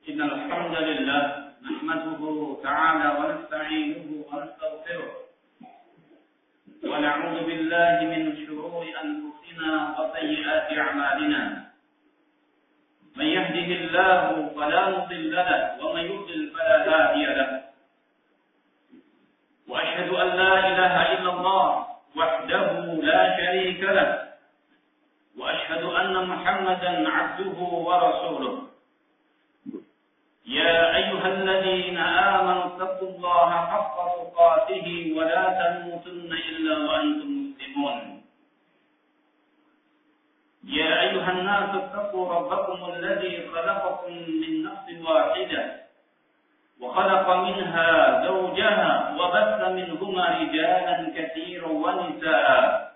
إن الحمد لله نحمده تعالى ونستعينه ونستغفره ونعوذ بالله من شرور أنفسنا وسيئات أعمالنا من يهده الله فلا مضل له ومن يضلل فلا هادي له وأشهد أن لا إله إلا الله وحده لا شريك له وأشهد أن محمدا عبده ورسوله يا أيها الذين آمنوا اتقوا الله حق تقاته ولا تموتن إلا وأنتم مسلمون يا أيها الناس اتقوا ربكم الذي خلقكم من نفس واحدة وخلق منها زوجها وبث منهما رجالا كثيرا ونساء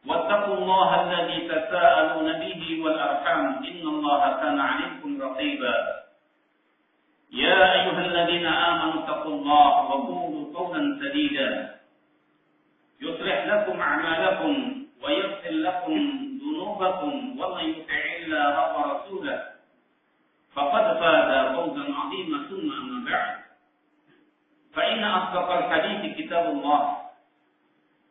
واتقوا الله الذي تساءلون به والأرحام إن الله كان عليكم رقيبا يا أيها الذين آمنوا اتقوا الله وقولوا قولا سديدا يصلح لكم أعمالكم ويغفر لكم ذنوبكم ومن يطع الله ورسوله فقد فاز فوزا عظيما ثم أما بعد فإن أصدق الحديث كتاب الله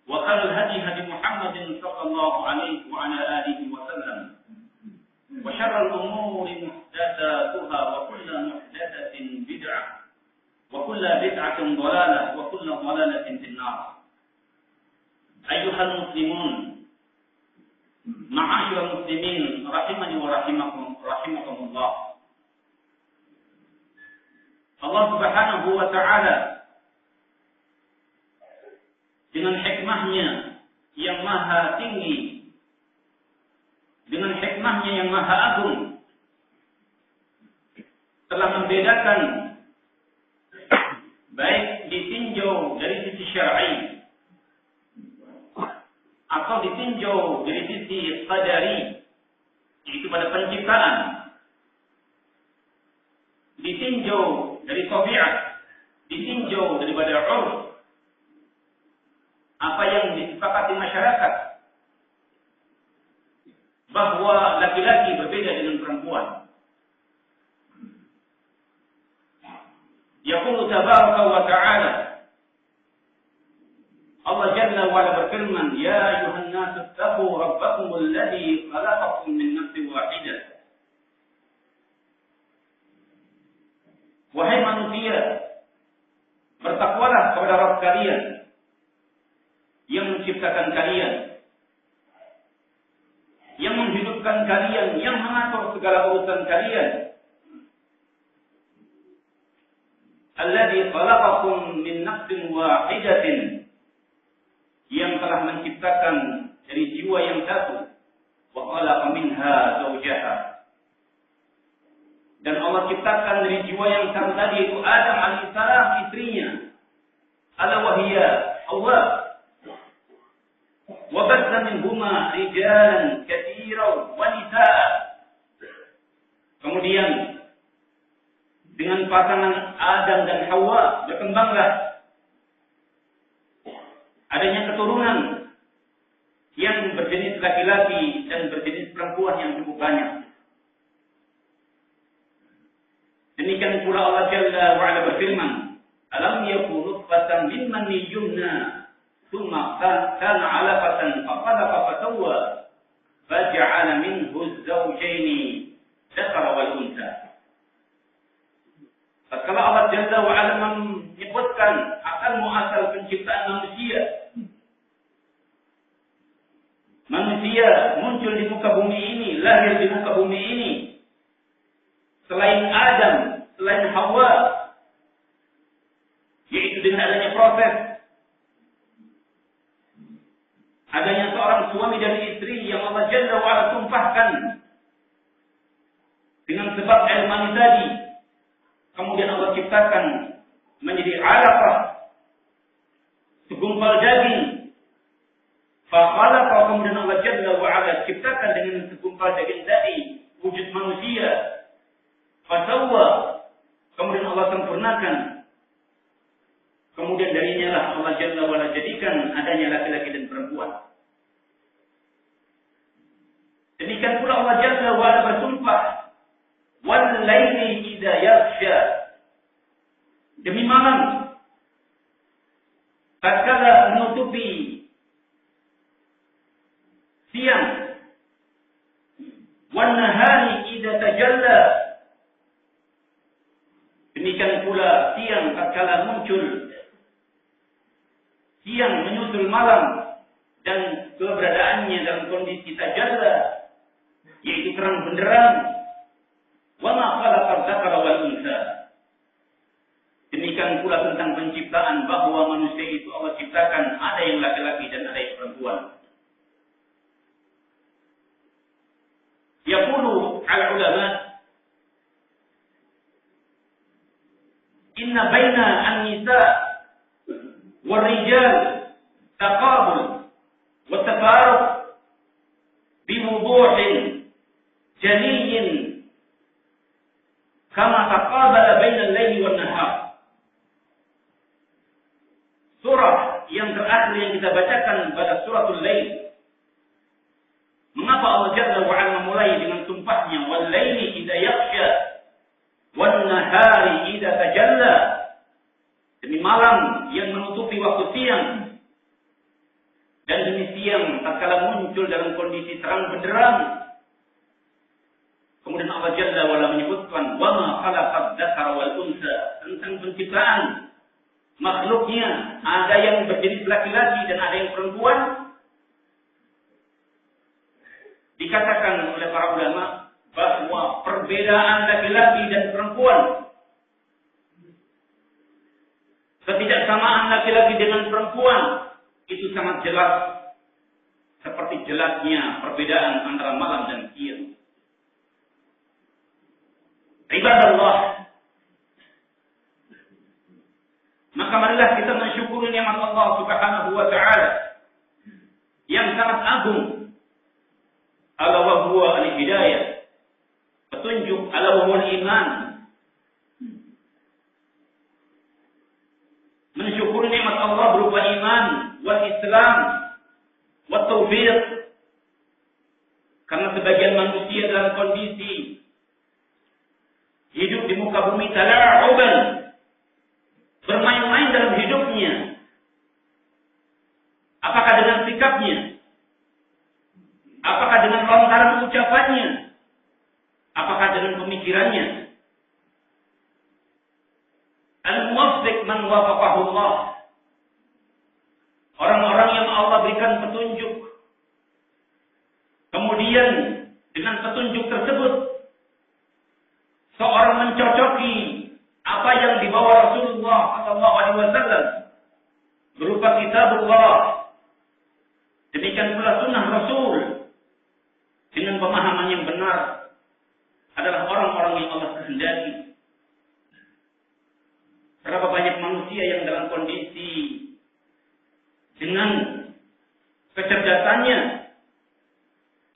وخير الهدي هدي محمد صلى الله عليه وعلى آله وسلم وشر الأمور محدثاتها وكل محدثة بدعة وكل بدعة ضلالة وكل ضلالة في النار أيها المسلمون معاشر المسلمين رحمني ورحمكم الله Allah Subhanahu wa Ta'ala dengan hikmahnya yang maha tinggi, dengan hikmahnya yang maha agung, telah membedakan baik ditinjau dari sisi syar'i atau ditinjau dari sisi qadari, yaitu pada penciptaan, ditinjau dari tabiat, ditinjau daripada urf, apa yang disepakati masyarakat, bahwa laki-laki berbeda dengan perempuan. Yaqulu tabaraka wa ta'ala, Allah Jalla wa Ala berfirman, Ya ayuhan nasu ittaqu rabbakum alladhi khalaqakum min nafsin wahidah. Wahai manusia, bertakwalah kepada Rabb kalian yang menciptakan kalian, yang menghidupkan kalian, yang mengatur segala urusan kalian. Alladzi khalaqakum min nafsin wahidatin, yang telah menciptakan dari jiwa yang satu. Wa khalaqa minha zawjaha, dan Allah ciptakan dari jiwa yang satu tadi, itu Adam alaihissalam, istrinya, ala wahiyya Hawa. Wa batha minhuma rijalan katsiran wa nisaa. Kemudian dengan pasangan Adam dan Hawa berkembanglah adanya keturunan yang berjenis laki-laki dan berjenis perempuan yang cukup banyak. Demikian pula Allah Jalla wa Ala berfirman, Alam yakun nutfatan min maniyyin yumna, thumma kana 'alaqatan faqalaqa fasawwa, faj'ala minhu az-zawjayn dzakara wal untha. Tatkala Allah Jalla wa Ala menyebutkan asal muasal penciptaan manusia, manusia muncul di muka bumi ini, lahir di muka bumi ini. Selain Adam, selain Hawa, yaitu dengan adanya proses, adanya seorang suami dan istri yang Allah Jalla wa Ala tumpahkan dengan sebab air mani tadi, kemudian Allah ciptakan menjadi alaqah, segumpal daging. Fakhalaqa, kemudian Allah Jalla wa Ala ciptakan dengan segumpal daging tadi wujud manusia. Fasawwa, kemudian Allah sempurnakan. Kemudian darinya lah Allah Jalla wa Ala jadikan adanya laki-laki dan perempuan. Demikian pula Allah Jalla wa Ala bersumpah, wal laili idza yaghsha. Demi malam tatkala menutupi siang. Wan nahari idza tajalla. Demikian pula siang tatkala muncul. Siang menyusul malam dan keberadaannya dalam kondisi tajalla, yaitu terang benderang. Wa ma khalaqal dzakara wal unsa. Demikian pula tentang penciptaan, bahwa manusia itu Allah ciptakan ada yang laki-laki dan ada yang perempuan. Yaqulu al-ulama inna baina an-nisa wal rijal taqabul wa tafaruq biwuduhin jaliyin kama taqabala baina al-laili wan nahar. Surah yang terakhir yang kita bacakan pada suratul Lail. Mengapa Allah Jalla wa Ala memulai dengan sumpahnya wal laili idza yaghsha wan nahari idza tajalla, demi malam yang menutupi waktu siang dan demi siang tatkala muncul dalam kondisi terang benderang. Kemudian Allah Jalla wa Ala menyebutkan wa ma khalaqad dzakara wal unsa, tentang penciptaan makhluknya, ada yang berjenis laki-laki dan ada yang perempuan. Dikatakan oleh para ulama bahwa perbedaan laki-laki dan perempuan, ketidaksamaan laki-laki dengan perempuan itu sangat jelas, seperti jelasnya perbedaan antara malam dan siang. Ibadallah, maka marilah kita mensyukuri nikmat Allah Subhanahu wa taala yang sangat agung. Ala wa huwa al-hidayah, petunjuk, ala wa huwa al-iman. Mensyukuri nikmat Allah berupa iman wal Islam wat taufiq. Karena sebagian manusia dalam kondisi hidup di muka bumi tala'uban, bermain-main dalam hidupnya. Apakah dengan sikapnya? Apakah dengan lontaran ucapannya? Apakah dengan pemikirannya? Al-muwaffiq man wafaqahu Allah. Orang-orang yang Allah berikan petunjuk. Kemudian dengan petunjuk tersebut seorang mencocoki apa yang dibawa Rasulullah SAW berupa kitabullah, demikian pula sunnah Rasul dengan pemahaman yang benar, adalah orang-orang yang Allah kehendaki. Berapa banyak manusia yang dalam kondisi dengan kecerdasannya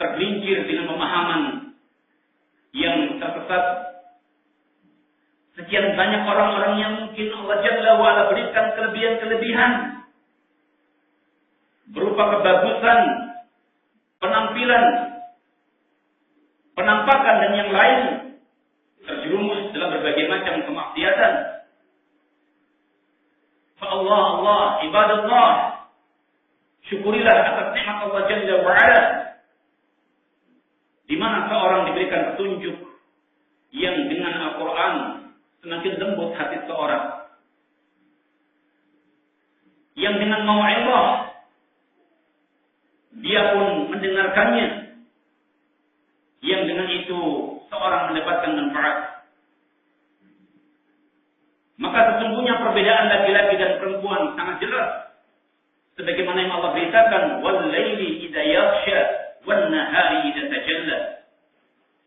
tergelincir dengan pemahaman yang tersesat. Sekian banyak orang-orang yang mungkin Allah Jalla wa Ala berikan kelebihan-kelebihan berupa kebagusan penampilan, penampakan dan yang lain, terjerumus dalam berbagai macam kemaksiatan. Allah, ibadallah, syukurilah atas nikmat Allah Jalla wa Ala, di mana seorang diberikan petunjuk yang dengan Al-Quran semakin lembut hati seorang, yang dengan mau'izah dia pun mendengarkannya, yang dengan itu seorang mendapatkan manfaat. Maka sesungguhnya perbedaan laki-laki dan perempuan sangat jelas, sebagaimana yang Allah beritakan wal laili idza yaghsha wan nahari idza tajalla.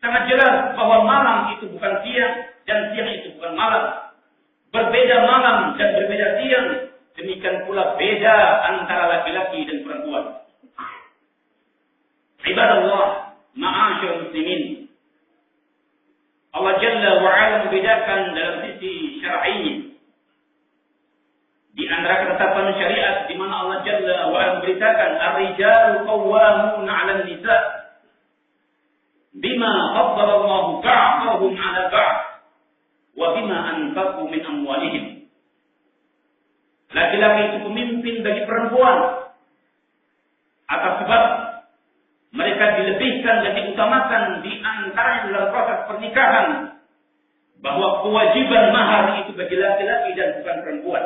Sangat jelas bahwa malam itu bukan siang dan siang itu bukan malam. Berbeda malam dan berbeda siang, demikian pula beda antara laki-laki dan perempuan. Ibadallah, ma'asyarul muslimin, Allah Jalla wa Ala membedakan dalam sisi syar'inya. Di antara ketetapan syariat di mana Allah Jalla wa Ala memberitakan ar-rijalu qawwamuna 'alan nisa. bima faddalallahu ba'dahum 'ala ba'd wa bima anfaqu min amwalihim. Laki-laki itu pemimpin bagi perempuan atas sebab mereka dilebihkan dan diutamakan di antara dalam proses pernikahan, bahwa kewajiban mahar itu bagi laki-laki dan bukan perempuan.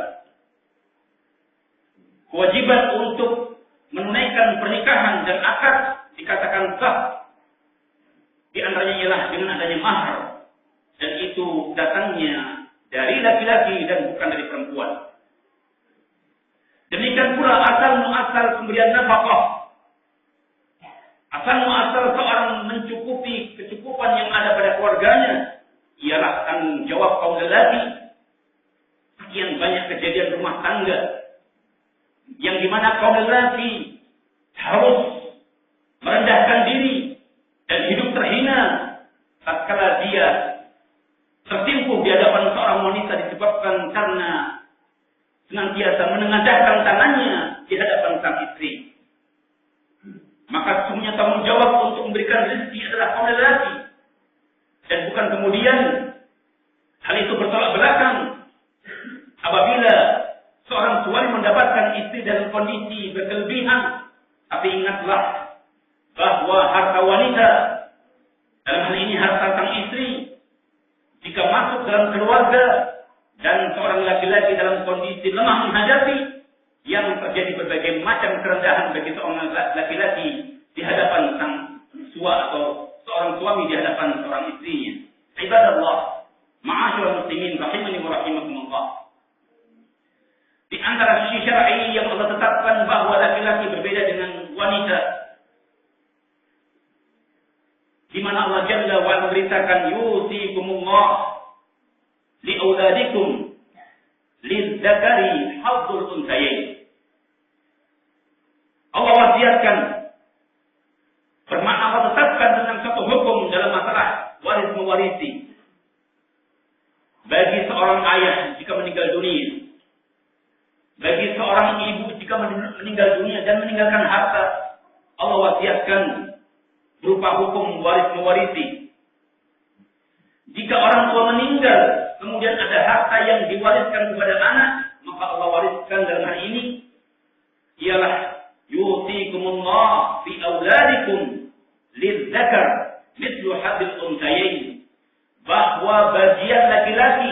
Kewajiban untuk menunaikan pernikahan dan akad dikatakan sah. Di antaranya ialah dengan adanya mahar, dan itu datangnya dari laki-laki dan bukan dari perempuan. Demikian pula asal muasal pemberian nafkah. Asal muasal seorang mencukupi kecukupan yang ada pada keluarganya ialah tanggung jawab kaum lelaki. Sekian banyak kejadian rumah tangga yang dimana kaum lelaki harus merendahkan diri dan hidup terhina tatkala dia tertimpu di hadapan seorang wanita disebabkan karena senantiasa menengadahkan tangannya di hadapan sang istri. Maka sesungguhnya tanggung jawab untuk memberikan rezeki adalah kaum lelaki, dan bukan kemudian hal itu bertolak belakang apabila seorang suami mendapatkan istri dalam kondisi berkelebihan. Tapi ingatlah bahwa harta wanita, dalam hal ini harta sang istri, jika masuk dalam keluarga dan seorang laki-laki dalam kondisi lemah menghadapi, yang terjadi berbagai macam kerendahan bagi seorang laki-laki di hadapan sang atau seorang suami di hadapan seorang istrinya. Ibadallah, ma'asyiral muslimin rahimani wa rahimakumullah. Di antara sisi syar'i yang Allah tetapkan bahwa laki-laki berbeda dengan wanita, di mana Allah Jalla wa Ala memberitakan yusikumullah li auladikum lidzakari hadzul unthayain. Allah wasiatkan, bermakna Allah tetapkan tentang satu hukum dalam masalah waris mewarisi bagi seorang ayah jika meninggal dunia, bagi seorang ibu jika meninggal dunia dan meninggalkan harta. Allah wasiatkan berupa hukum waris mewarisi. Jika orang tua meninggal, kemudian ada harta yang diwariskan kepada anak, maka Allah wariskan dalam hal ini ialah yusikumullah fi auladikum lidzakar mithlu hadil unthayain, bahwa bagian laki-laki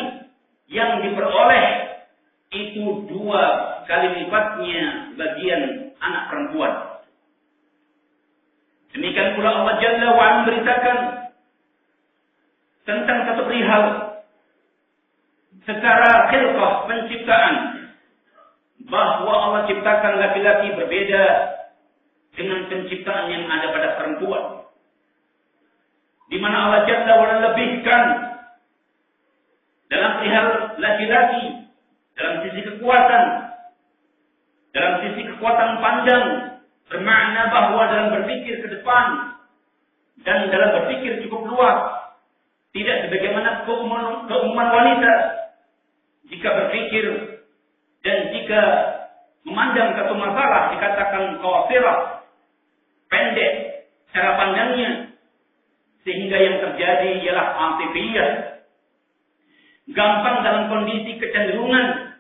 yang diperoleh itu 2 kali lipatnya bagian anak perempuan. Demikian pula Allah Jalla wa Ala memberitakan tentang satu perihal secara khilqah penciptaan, bahwa Allah ciptakan laki-laki berbeda dengan penciptaan yang ada pada perempuan, di mana Allah Jalla wa Ala lebihkan dalam perihal laki-laki dalam sisi kekuatan, dalam sisi kekuatan panjang, bermakna bahwa dalam berpikir ke depan dan dalam berpikir cukup luas, tidak sebagaimana keumuman wanita. Jika berpikir dan jika memandang satu masalah dikatakan qasirah, pendek cara pandangnya, sehingga yang terjadi ialah atifiyah, gampang dalam kondisi kecenderungan,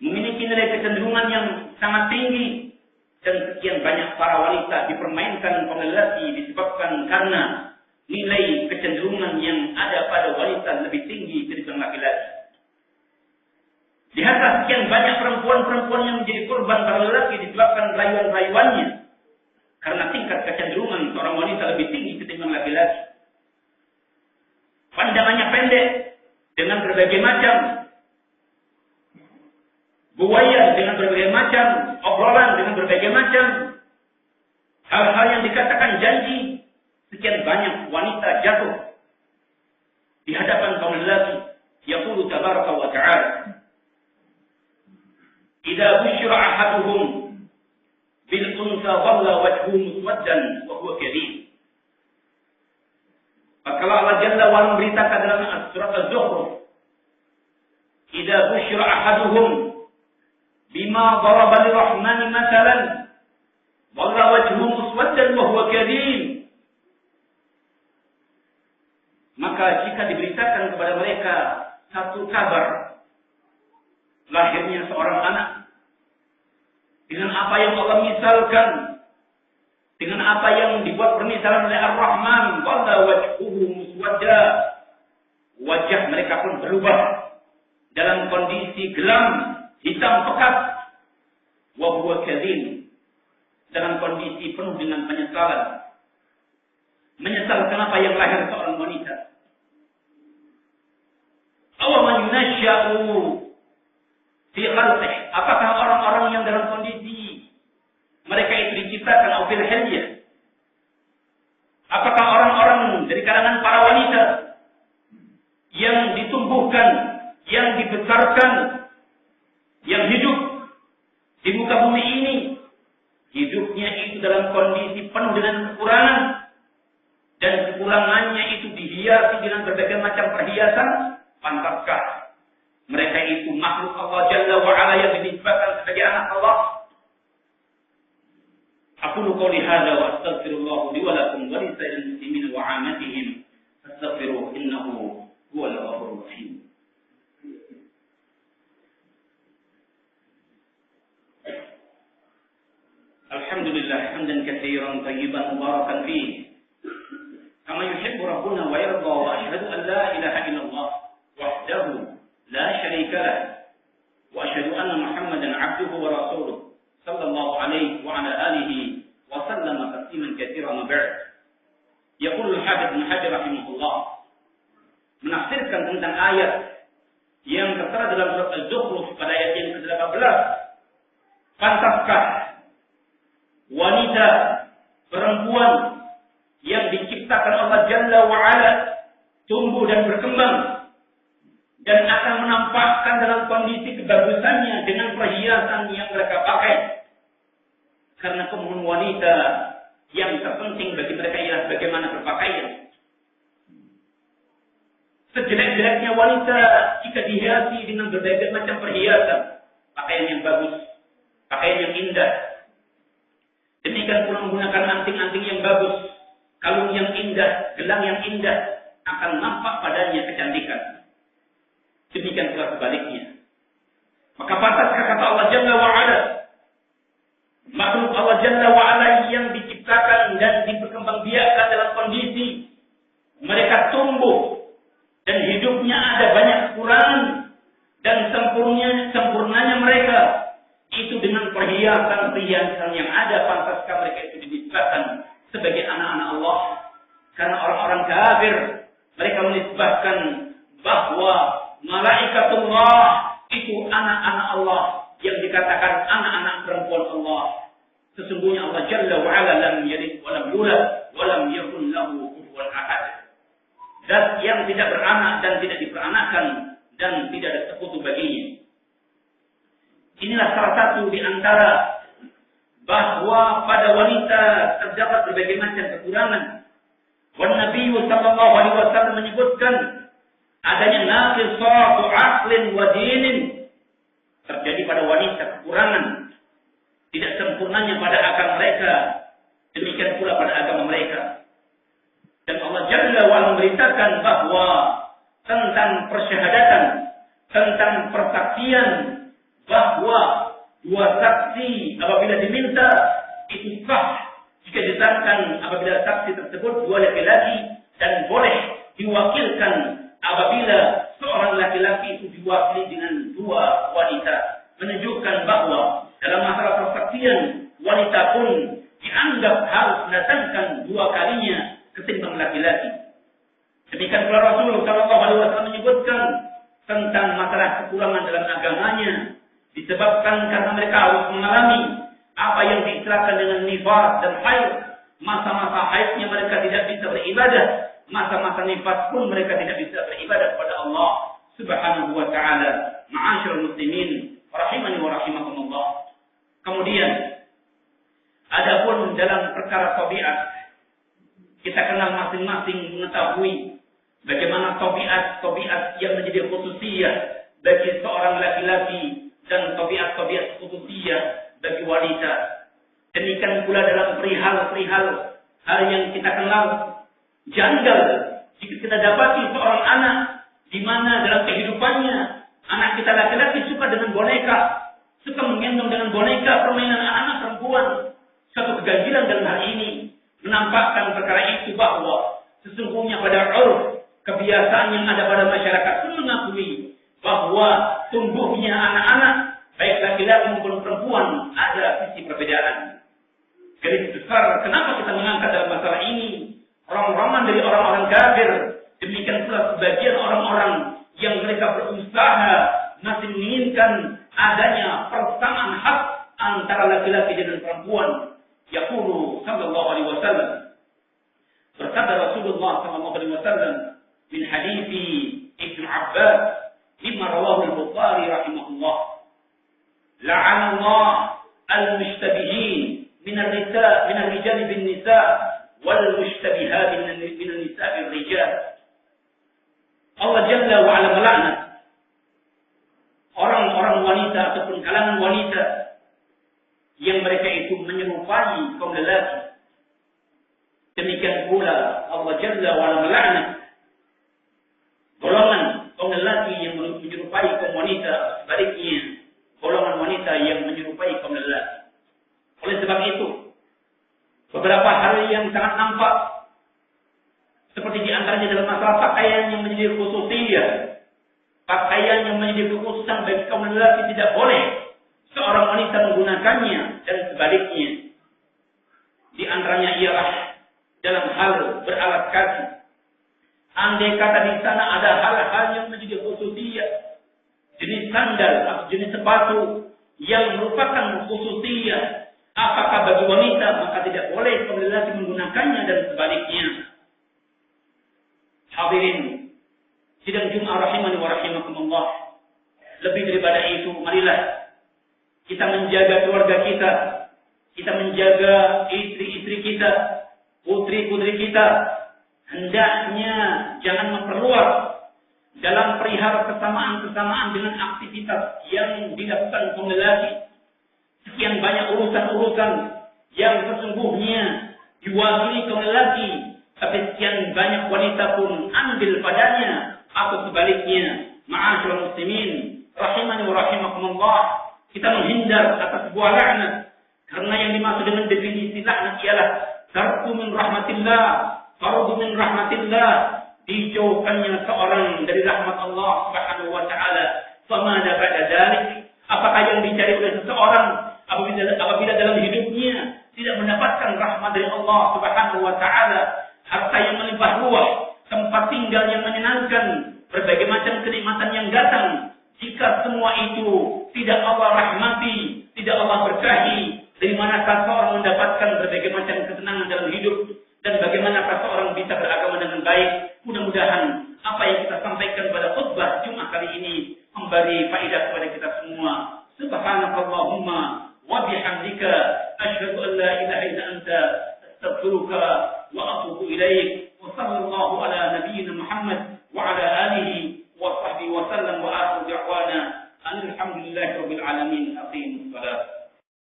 memiliki nilai kecenderungan yang sangat tinggi, dan sekian banyak para wanita dipermainkan kaum lelaki disebabkan karena nilai kecenderungan yang ada pada wanita lebih tinggi daripada laki-laki. Lihatlah sekian banyak perempuan-perempuan yang menjadi korban para lelaki disebabkan rayuan-rayuannya, karena tingkat kecenderungan seorang wanita lebih tinggi ketimbang laki-laki. Pandangannya pendek dengan berbagai macam buaya, dengan berbagai macam obrolan, dengan berbagai macam hal-hal yang dikatakan janji. Sekian banyak wanita jatuh di hadapan kaum lelaki. Yaqulu tabaraka wa ta'ala, idza busyira ahaduhum bil unsa dhalla wajhuhu muswaddan wa huwa kadhib. Maka Allah Jalla wa Ala memberitakan dalam surat Az-Zukhruf, idza busyira ahaduhum bima daraba lirahmani mathalan dhalla wajhuhu muswaddan wa huwa kadhib. Maka jika diberitakan kepada mereka satu kabar lahirnya seorang anak dengan apa yang Allah misalkan, dengan apa yang dibuat permisalan oleh Ar-Rahman, walla wajhuhu muswadda, wajah mereka pun berubah dalam kondisi gelam, hitam pekat, wa huwa kadhim, dalam kondisi penuh dengan penyesalan. Menyesal kenapa yang lahir seorang wanita. Awaman yunasya'u fi khalqih, apakah orang-orang yang dalam kondisi mereka itu diciptakan au fil hilyah, apakah orang-orang dari kalangan para wanita yang ditumbuhkan, yang dibesarkan, yang hidup di muka bumi ini, hidupnya itu dalam kondisi penuh dengan kekurangan, dan kekurangannya itu dihiasi dengan berbagai macam perhiasan, pantaskah mereka itu makhluk Allah Jalla wa'ala yang dinisbahkan sebagai anak Allah? Aqulu qawli hadza wa astaghfirullah li wa lakum wa li sa'iril muslimin wa 'ammatihim fastaghfiruhu innahu huwal ghafurur rahim. Alhamdulillah hamdan katsiran tayyiban mubarakan fihi kama yuhibbu rabbuna wa yarda, wa ashhadu an la ilaha illallah wahdahu la syarika lah, wa ashhadu anna Muhammadan 'abduhu wa rasuluh sallallahu alaihi wa ala alihi wa sallama tasliman katsiran ma ba'd. Yaqulu al-Habib Ibnu Hajar rahimahullah menafsirkan tentang ayat yang tertera dalam surat Az-Zukhruf pada ayat yang ke-18. Pantaskah wanita, perempuan yang diciptakan Allah Jalla wa'ala tumbuh dan berkembang dan akan menampakkan dalam kondisi kebagusannya dengan perhiasan yang mereka pakai. Karena kemudian wanita yang terpenting bagi mereka ialah bagaimana berpakaian. Sejelek-jeleknya wanita jika dihiasi dengan berbagai macam perhiasan, pakaian yang bagus, pakaian yang indah. Demikian pula menggunakan anting-anting yang bagus, kalung yang indah, gelang yang indah, akan nampak padanya kecantikan. Demikian pula sebaliknya. Maka pantaskah kata Allah Jalla wa'ala, makhluk Allah Jalla wa'ala yang diciptakan dan diperkembangbiakkan dalam kondisi mereka tumbuh dan hidupnya ada banyak kekurangan, dan sempurnanya mereka itu dengan perhiasan yang ada, pantaskah mereka itu dinisbahkan sebagai anak-anak Allah? Karena orang-orang kafir mereka menisbahkan bahwa malaikatullah itu anak-anak Allah, yang dikatakan anak-anak perempuan Allah. Sesungguhnya Allah Jalla wa'ala lam yalid wa lam yulad wa lam yakun lahu kufuwan ahad. Dan yang tidak beranak dan tidak diperanakan dan tidak ada sekutu baginya. Inilah salah satu di antara bahwa pada wanita terdapat berbagai macam kekurangan. Wan Nabi sallallahu alaihi wasallam menyebutkan adanya naqisatu aqlin wa dinin. Terjadi pada wanita kekurangan, tidak sempurnanya pada akal mereka, demikian pula pada agama mereka. Dan Allah Jalla wa'ala memberitakan bahwa tentang persyahadatan, tentang persaksian, bahwa dua saksi apabila diminta itu sah jika disahkan apabila saksi tersebut dua laki-laki, dan boleh diwakilkan apabila seorang laki-laki itu diwakili dengan dua wanita, menunjukkan bahwa dalam masalah persaksian wanita pun dianggap harus mendatangkan dua kalinya ketimbang laki-laki. Demikian pula Rasulullah SAW menyebutkan tentang masalah kekurangan dalam agamanya, disebabkan karena mereka harus mengalami apa yang diistilahkan dengan nifas dan haid. Masa-masa haidnya mereka tidak bisa beribadah, masa-masa nifas pun mereka tidak bisa beribadah kepada Allah Subhanahu wa ta'ala. Ma'asyiral muslimin rahimani wa rahimakumullah. Kemudian adapun dalam perkara tabiat, kita kenal masing-masing mengetahui bagaimana tabiat yang menjadi khususiyah bagi seorang laki-laki dan tabiat khususiyah bagi wanita. Demikian pula dalam perihal hal yang kita kenal janggal Jika kita dapati seorang anak di mana dalam kehidupannya anak kita laki-laki suka dengan boneka, suka menggendong dengan boneka permainan anak-anak perempuan, suatu keganjilan dalam hal ini menampakkan perkara itu bahwa sesungguhnya pada urf kebiasaan yang ada pada masyarakat mengakui bahwa tumbuhnya anak-anak baik laki-laki maupun perempuan ada sisi perbedaan. Garis besar kenapa kita mengangkat dalam masalah ini orang-orang dari orang-orang kafir, demikian pula sebagian orang-orang yang mereka berusaha masih menginginkan adanya persamaan hak antara laki-laki dan perempuan. Yaqulu sallallahu alaihi wasallam, berkata Rasulullah sallallahu alaihi wasallam min hadithi Ibnu Abbas lima rawahu al-Bukhari rahimahullah, la'ana Allah al-mushtabihin min ar-rijal bin nisa wal mushtabihat min an-nisa bil rijal. Allah Jalla wa Ala melaknat orang-orang wanita ataupun kalangan wanita yang mereka itu menyerupai kaum lelaki. Demikian pula Allah Jalla wa Ala melaknat golongan kaum lelaki yang menyerupai kaum wanita, sebaliknya golongan wanita yang menyerupai kaum lelaki. Oleh sebab itu, beberapa hal yang sangat nampak seperti diantaranya dalam masalah pakaian yang menjadi khususiyah, pakaian yang menjadi kekhususan bagi kaum lelaki tidak boleh seorang wanita menggunakannya dan sebaliknya. Di antaranya ialah dalam hal beralas kaki. Andai kata di sana ada hal-hal yang menjadi khususiyah, jenis sandal atau jenis sepatu yang merupakan khususiyah, apakah bagi wanita maka tidak boleh kaum lelaki menggunakannya dan sebaliknya. Hadirin sidang Jumat rahimani wa rahimakumullah. Lebih daripada itu, marilah kita menjaga keluarga kita, kita menjaga istri-istri kita, putri-putri kita. Hendaknya jangan memperluas dalam perihal kesamaan-kesamaan dengan aktivitas yang dilakukan kaum lelaki. Sekian banyak urusan-urusan yang sesungguhnya diwakili kaum lelaki, tapi sekian banyak wanita pun andil padanya, atau sebaliknya. Ma'asyiral muslimin rahimani wa rahimakumullah, kita menghindar atas sebuah laknat, karena yang dimaksud dengan definisi laknat ialah tarku min rahmatillah, fardu min rahmatillah, dijauhkannya seorang dari rahmat Allah Subhanahu wa taala. Famada ba'da dzalik, apakah yang dicari oleh seseorang apabila dalam hidupnya tidak mendapatkan rahmat dari Allah Subhanahu wa taala, harta yang melimpah ruah, tempat tinggal yang menyenangkan, berbagai macam kenikmatan yang datang, jika semua itu tidak Allah rahmati, tidak Allah berkahi, dari manakah seorang mendapatkan berbagai macam kesenangan dalam hidup, dan bagaimanakah seorang bisa beragama dengan baik? Mudah-mudahan apa yang kita sampaikan pada khutbah Jumat kali ini memberi faedah kepada kita semua. Subhanakallahumma wa bihamdika asyhadu an la ilaha illa anta astaghfiruka wa atubu ilaik. Wa sallallahu ala nabiyyina Muhammad wa ala